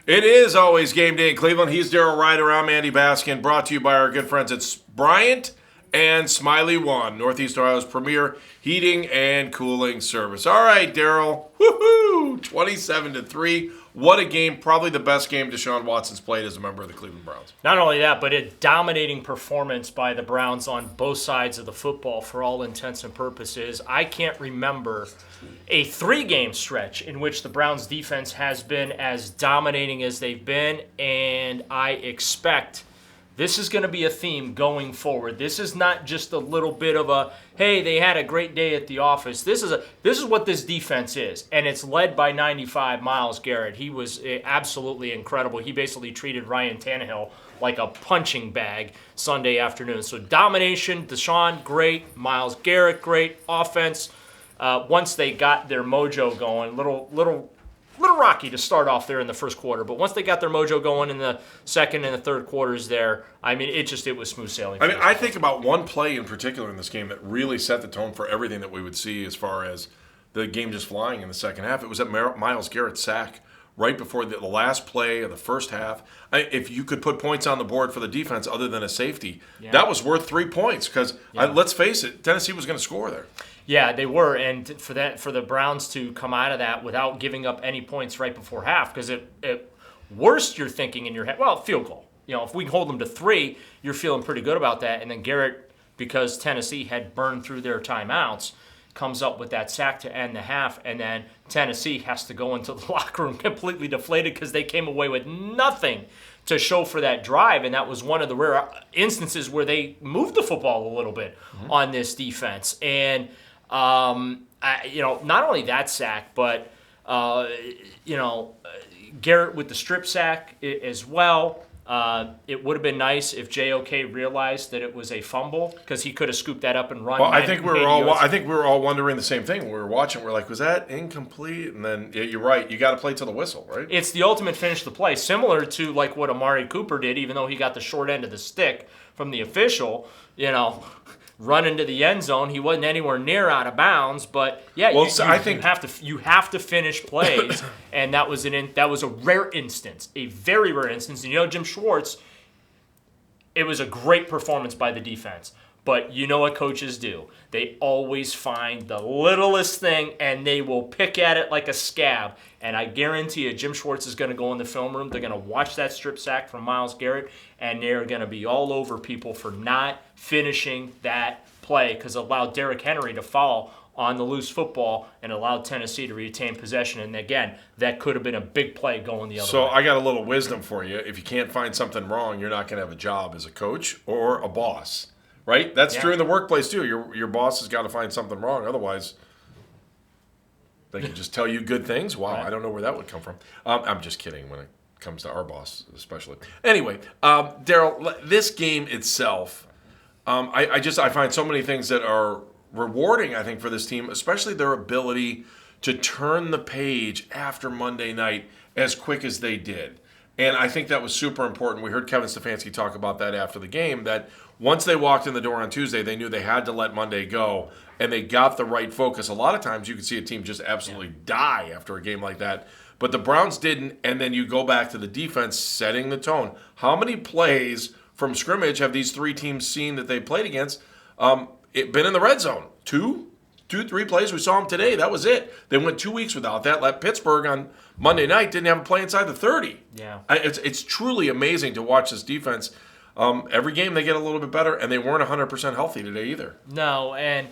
It is always game day in Cleveland. He's Daryl Ruiter. I'm Andy Baskin. Brought to you by our good friends at Bryant and Smiley One, Northeast Ohio's premier heating and cooling service. All right, Daryl. Woohoo! 27-3. What a game. Probably the best game Deshaun Watson's played as a member of the Cleveland Browns. Not only that, but a dominating performance by the Browns on both sides of the football for all intents and purposes. I can't remember a 3-game stretch in which the Browns defense has been as dominating as they've been, and I expect this is going to be a theme going forward. This is not just a little bit of a, hey, they had a great day at the office. This is what this defense is, and it's led by 95 Myles Garrett. He was absolutely incredible. He basically treated Ryan Tannehill like a punching bag Sunday afternoon. So domination, Deshaun, great. Myles Garrett, great. Offense, once they got their mojo going, little rocky to start off there in the first quarter, but once they got their mojo going in the second and the third quarters there, I mean, it was smooth sailing. I think about one play in particular in this game that really set the tone for everything that we would see as far as the game just flying in the second half. It was at Myles Garrett's sack right before the last play of the first half. If you could put points on the board for the defense other than a safety, that was worth 3 points because, let's face it, Tennessee was going to score there. Yeah, they were, and for the Browns to come out of that without giving up any points right before half, because at worst you're thinking in your head, well, field goal. You know, if we can hold them to 3, you're feeling pretty good about that. And then Garrett, because Tennessee had burned through their timeouts, comes up with that sack to end the half, and then Tennessee has to go into the locker room completely deflated because they came away with nothing to show for that drive, and that was one of the rare instances where they moved the football a little bit on this defense. And not only that sack, but Garrett with the strip sack as well. It would have been nice if JOK realized that it was a fumble because he could have scooped that up and run. Well, I think we were all wondering the same thing. We were watching. We're like, was that incomplete? And then you're right. You got to play to the whistle, right? It's the ultimate finish of the play, similar to like what Amari Cooper did, even though he got the short end of the stick from the official. Run into the end zone. He wasn't anywhere near out of bounds, but I think you have to finish plays, and that was a rare instance, a very rare instance. And Jim Schwartz, it was a great performance by the defense. But you know what coaches do? They always find the littlest thing, and they will pick at it like a scab. And I guarantee you, Jim Schwartz is going to go in the film room. They're going to watch that strip sack from Myles Garrett, and they're going to be all over people for not finishing that play because it allowed Derrick Henry to fall on the loose football and allowed Tennessee to retain possession. And again, that could have been a big play going the other way. So I got a little wisdom for you. If you can't find something wrong, you're not going to have a job as a coach or a boss. Right? That's true in the workplace, too. Your boss has got to find something wrong. Otherwise, they can just tell you good things. Wow, right. I don't know where that would come from. I'm just kidding when it comes to our boss, especially. Anyway, Daryl, this game itself, I find so many things that are rewarding, I think, for this team, especially their ability to turn the page after Monday night as quick as they did. And I think that was super important. We heard Kevin Stefanski talk about that after the game, that once they walked in the door on Tuesday, they knew they had to let Monday go, and they got the right focus. A lot of times you could see a team just absolutely die after a game like that, but the Browns didn't, and then you go back to the defense setting the tone. How many plays from scrimmage have these 3 teams seen that they played against been in the red zone? 2, 3 plays. We saw them today. That was it. They went 2 weeks without that. Let Pittsburgh on Monday night didn't have a play inside the 30. Yeah, it's truly amazing to watch this defense. Every game they get a little bit better, and they weren't 100% healthy today either. No, and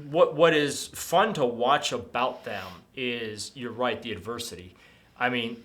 what is fun to watch about them is, you're right, the adversity. I mean,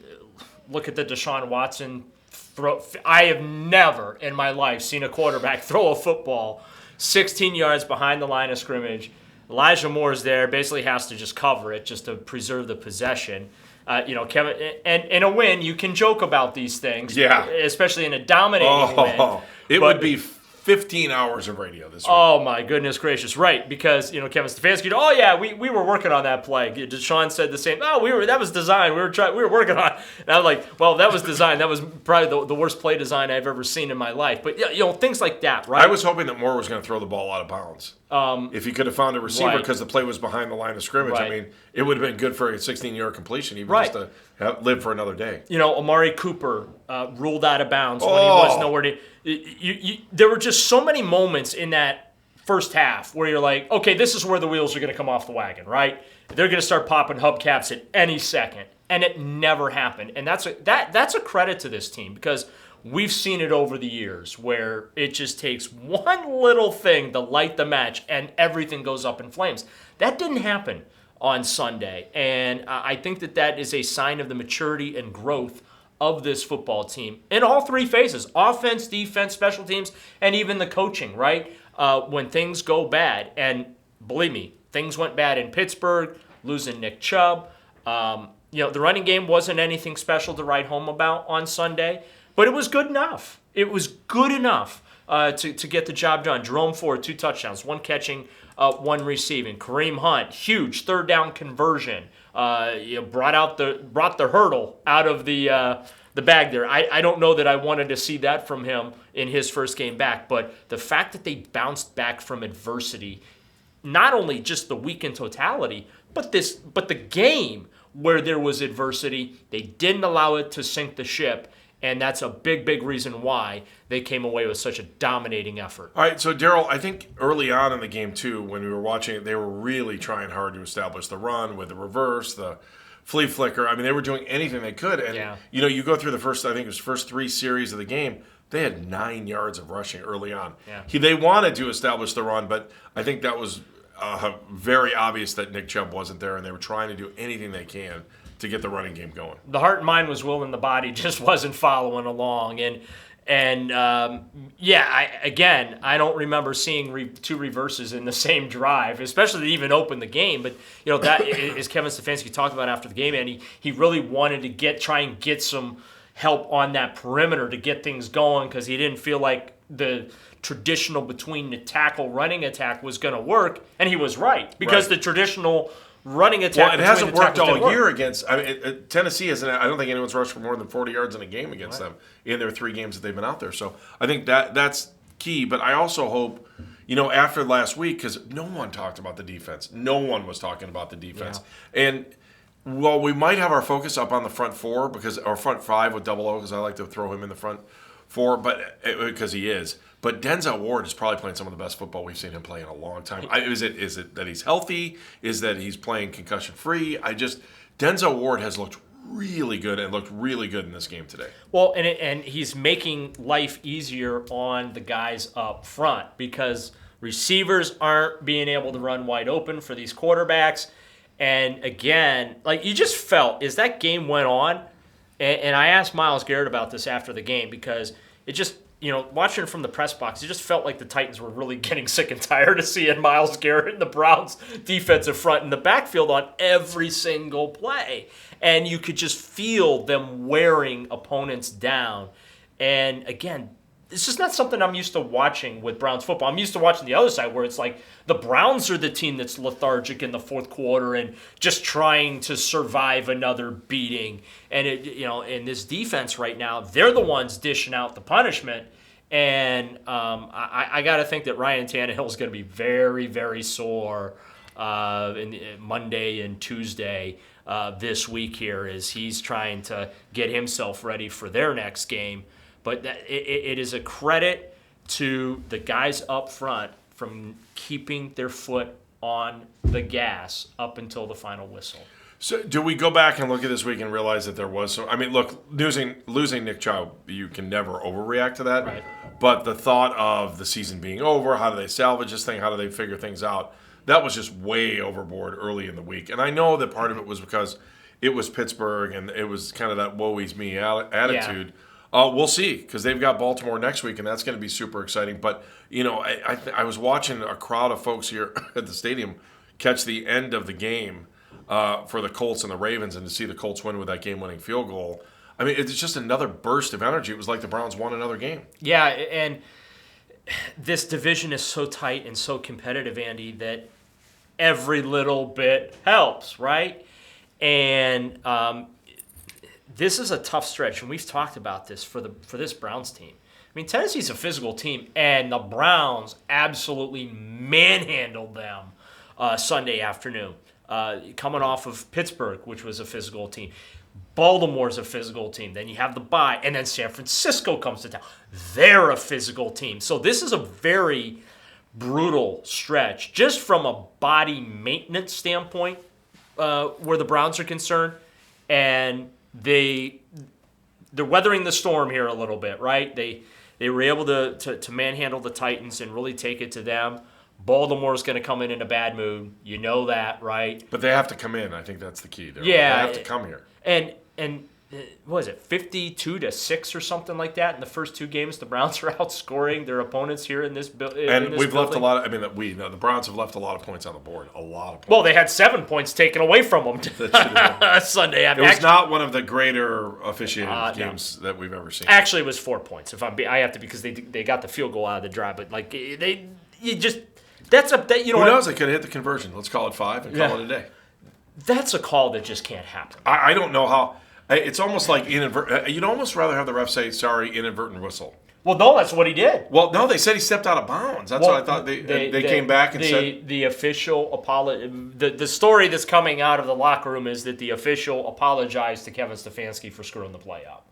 look at the Deshaun Watson throw. I have never in my life seen a quarterback throw a football 16 yards behind the line of scrimmage. Elijah Moore's there, basically has to just cover it just to preserve the possession. Kevin, and in a win, you can joke about these things, especially in a dominating win. It would be 15 hours of radio this week. Oh, my goodness gracious. Right, because, Kevin Stefanski, we were working on that play. Deshaun said the same. That was designed. We were working on it. And I was like, well, that was designed. That was probably the worst play design I've ever seen in my life. But, things like that, right? I was hoping that Moore was going to throw the ball out of bounds. If he could have found a receiver Right. because the play was behind the line of scrimmage, I Right. mean, it would have been good for a 16-yard completion, even Right. just to live for another day. Amari Cooper ruled out of bounds when he was nowhere to. There were just so many moments in that first half where you're like, okay, this is where the wheels are going to come off the wagon, right? They're going to start popping hubcaps at any second, and it never happened. And that's a credit to this team because we've seen it over the years where it just takes one little thing to light the match and everything goes up in flames. That didn't happen on Sunday, and I think that is a sign of the maturity and growth of this football team in all three phases: offense, defense, special teams, and even the coaching, right? When things go bad, and believe me, things went bad in Pittsburgh, losing Nick Chubb. The running game wasn't anything special to write home about on Sunday, but it was good enough. It was good enough to get the job done. Jerome Ford, 2 touchdowns, 1 catching, 1 receiving. Kareem Hunt, huge third down conversion. Brought the hurdle out of the bag there. I don't know that I wanted to see that from him in his first game back, but the fact that they bounced back from adversity, not only just the week in totality, but the game where there was adversity, they didn't allow it to sink the ship. And that's a big, big reason why they came away with such a dominating effort. All right, so Daryl, I think early on in the game too, when we were watching it, they were really trying hard to establish the run with the reverse, the flea flicker. I mean, they were doing anything they could. And, you go through the first 3 series of the game, they had 9 yards of rushing early on. Yeah. They wanted to establish the run, but I think that was very obvious that Nick Chubb wasn't there, and they were trying to do anything they can to get the running game going. The heart and mind was willing, the body just wasn't following along. I don't remember seeing 2 reverses in the same drive, especially to even open the game. But that is Kevin Stefanski talked about after the game, and he really wanted to try and get some help on that perimeter to get things going because he didn't feel like the traditional between the tackle running attack was going to work, and he was right because the traditional running attack. Well, it hasn't worked all year against. Tennessee hasn't. I don't think anyone's rushed for more than 40 yards in a game against them in their 3 games that they've been out there. So I think that's key. But I also hope, after last week, because no one talked about the defense. No one was talking about the defense. Yeah. And while we might have our focus up on the front 4 our front 5 with Double O, because I like to throw him in the front 4, but because he is. But Denzel Ward is probably playing some of the best football we've seen him play in a long time. Is it that he's healthy? Is that he's playing concussion-free? Denzel Ward has looked really good and looked really good in this game today. Well, and he's making life easier on the guys up front because receivers aren't being able to run wide open for these quarterbacks. And again, you just felt as that game went on, and I asked Myles Garrett about this after the game because it just, watching it from the press box, it just felt like the Titans were really getting sick and tired of seeing Myles Garrett and the Browns defensive front in the backfield on every single play. And you could just feel them wearing opponents down. And again, this is not something I'm used to watching with Browns football. I'm used to watching the other side where it's like the Browns are the team that's lethargic in the fourth quarter and just trying to survive another beating. And in this defense right now, they're the ones dishing out the punishment. And I got to think that Ryan Tannehill is going to be very, very sore in Monday and Tuesday this week here as he's trying to get himself ready for their next game. But it is a credit to the guys up front from keeping their foot on the gas up until the final whistle. So do we go back and look at this week and realize that there was some – I mean, look, losing Nick Chubb, you can never overreact to that. Right. But the thought of the season being over, how do they salvage this thing, how do they figure things out, that was just way overboard early in the week. And I know that part of it was because it was Pittsburgh and it was kind of that woe is me attitude. Yeah. We'll see, because they've got Baltimore next week, and that's going to be super exciting. But, I was watching a crowd of folks here at the stadium catch the end of the game for the Colts and the Ravens, and to see the Colts win with that game-winning field goal. I mean, it's just another burst of energy. It was like the Browns won another game. Yeah, and this division is so tight and so competitive, Andy, that every little bit helps, right? And this is a tough stretch, and we've talked about this for this Browns team. mean, Tennessee's a physical team, and the Browns absolutely manhandled them Sunday afternoon. Coming off of Pittsburgh, which was a physical team. Baltimore's a physical team. Then you have the bye, and then San Francisco comes to town. They're a physical team. So this is a very brutal stretch, just from a body maintenance standpoint, where the Browns are concerned, and they're weathering the storm here a little bit, right? They were able to manhandle the Titans and really take it to them. Baltimore's going to come in a bad mood. You know that, right? But they have to come in. I think that's the key. They have to come here. And what was it, 52-6 or something like that in the first two games? The Browns are outscoring their opponents here in this building. And we've left a lot. The Browns have left a lot of points on the board. A lot of points. Well, they had 7 points taken away from them Sunday. It was not one of the greater officiating games that we've ever seen. Actually, it was 4 points. I have to, because they got the field goal out of the drive. But like Who knows? They could have hit the conversion. Let's call it 5 and call it a day. That's a call that just can't happen. I don't know how. It's almost like inadvertent. You'd almost rather have the ref say, sorry, inadvertent whistle. Well, no, that's what he did. Well, no, they said he stepped out of bounds. That's what I thought. They came back and said. The official apology. The story that's coming out of the locker room is that the official apologized to Kevin Stefanski for screwing the play up.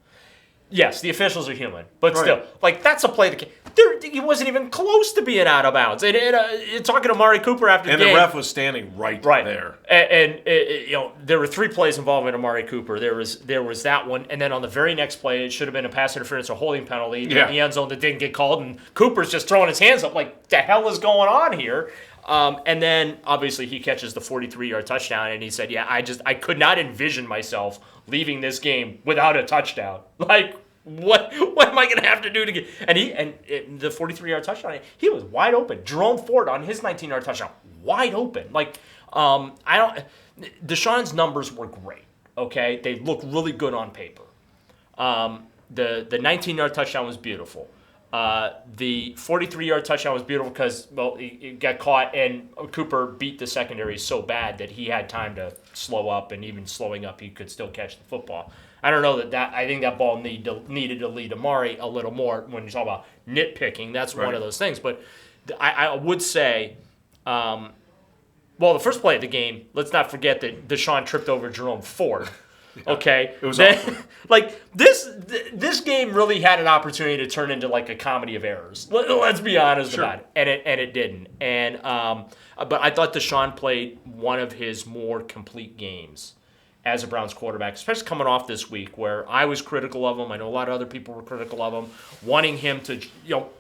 Yes, the officials are human, but still, that's a play that he wasn't even close to being out of bounds. And talking to Amari Cooper after the game, and the ref was standing right there. And there were 3 plays involving Amari Cooper. There was that one, and then on the very next play, it should have been a pass interference or holding penalty in the end zone that didn't get called, and Cooper's just throwing his hands up like, the hell is going on here? And then obviously he catches the 43-yard touchdown, and he said, "Yeah, I could not envision myself leaving this game without a touchdown. Like, what am I going to have to do to get?" And the 43-yard touchdown, he was wide open. Jerome Ford on his 19-yard touchdown, wide open. Like, Deshaun's numbers were great. Okay, they look really good on paper. The 19-yard touchdown was beautiful. The 43-yard touchdown was beautiful because, he got caught, and Cooper beat the secondary so bad that he had time to slow up, and even slowing up, he could still catch the football. I don't know I think that ball needed to lead Amari a little more when you talk about nitpicking. That's one of those things. But I would say, the first play of the game, let's not forget that Deshaun tripped over Jerome Ford. Okay, it was awesome. Like this game really had an opportunity to turn into like a comedy of errors. Let's be honest about it, and it didn't. And but I thought Deshaun played one of his more complete games as a Browns quarterback, especially coming off this week where I was critical of him. I know a lot of other people were critical of him, wanting him to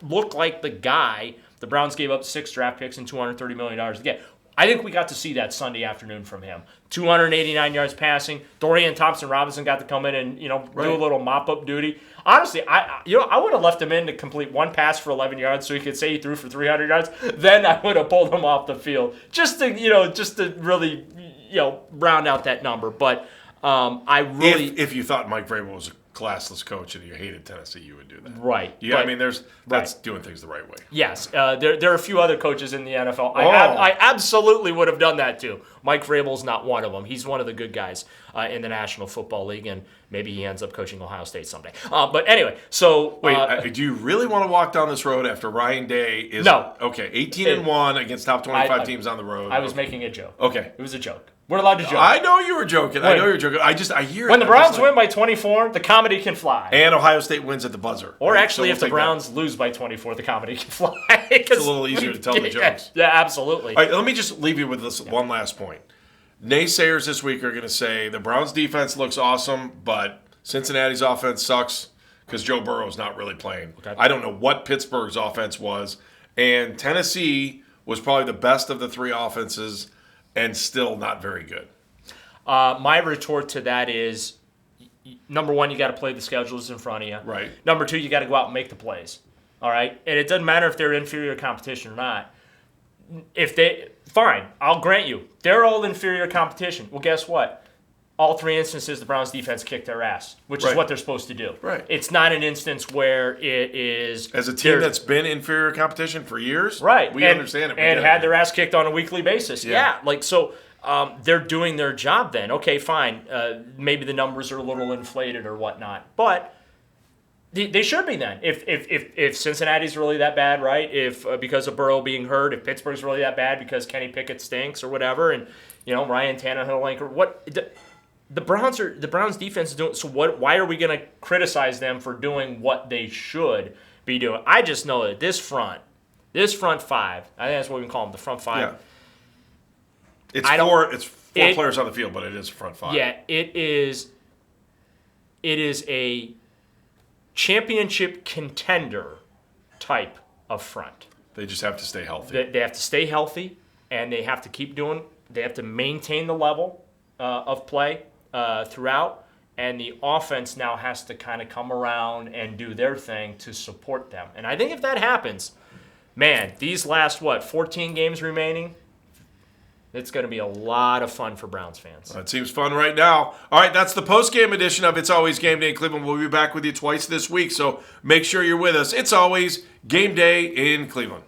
look like the guy the Browns gave up 6 draft picks and $230 million to get. I think we got to see that Sunday afternoon from him. 289 yards passing. Dorian Thompson-Robinson got to come in and do a little mop-up duty. Honestly, I would have left him in to complete one pass for 11 yards so he could say he threw for 300 yards. Then I would have pulled him off the field just to really round out that number. But I really, if you thought Mike Vrabel was a classless coach and you hated Tennessee, you would do that. Right. Yeah, that's doing things the right way. Yes. There are a few other coaches in the NFL. I absolutely would have done that too. Mike Vrabel's not one of them. He's one of the good guys in the National Football League, and maybe he ends up coaching Ohio State someday. But anyway, so... Wait, do you really want to walk down this road after Ryan Day is... No. Okay, 18-1 against top 25 teams on the road. I was making a joke. Okay. It was a joke. We're allowed to joke. I know you were joking. I hear it. When the Browns win by 24, the comedy can fly. And Ohio State wins at the buzzer. Or actually, if the Browns lose by 24, the comedy can fly. It's a little easier to tell the jokes. Yeah, absolutely. All right, let me just leave you with this one last point. Naysayers this week are going to say the Browns' defense looks awesome, but Cincinnati's offense sucks because Joe Burrow's not really playing. Okay. I don't know what Pittsburgh's offense was. And Tennessee was probably the best of the 3 offenses and still not very good. My retort to that is, number one, you got to play the schedules in front of you. Right. Number 2, you got to go out and make the plays. All right? And it doesn't matter if they're inferior competition or not. Fine, I'll grant you, they're all inferior competition. Well, guess what? All 3 instances, the Browns defense kicked their ass, which is what they're supposed to do. Right. It's not an instance where it is... As a team that's been inferior competition for years, right? We understand it. And had their ass kicked on a weekly basis. Yeah. They're doing their job then. Okay, fine. Maybe the numbers are a little inflated or whatnot. But They should be then. If Cincinnati's really that bad, right? If because of Burrow being hurt, if Pittsburgh's really that bad because Kenny Pickett stinks or whatever, and Ryan Tannehill, what the Browns defense is doing. So why are we going to criticize them for doing what they should be doing? I just know that this front five, I think that's what we can call them, the front five. Yeah. It's four players on the field, but it is front five. Yeah, it is a championship contender type of front. They just have to stay healthy. They have to stay healthy, and they have to keep doing. They have to maintain the level of play throughout, and the offense now has to kind of come around and do their thing to support them. And I think if that happens, man, these last 14 games remaining, it's going to be a lot of fun for Browns fans. It seems fun right now. All right, that's the post-game edition of It's Always Game Day in Cleveland. We'll be back with you twice this week, so make sure you're with us. It's always Game Day in Cleveland.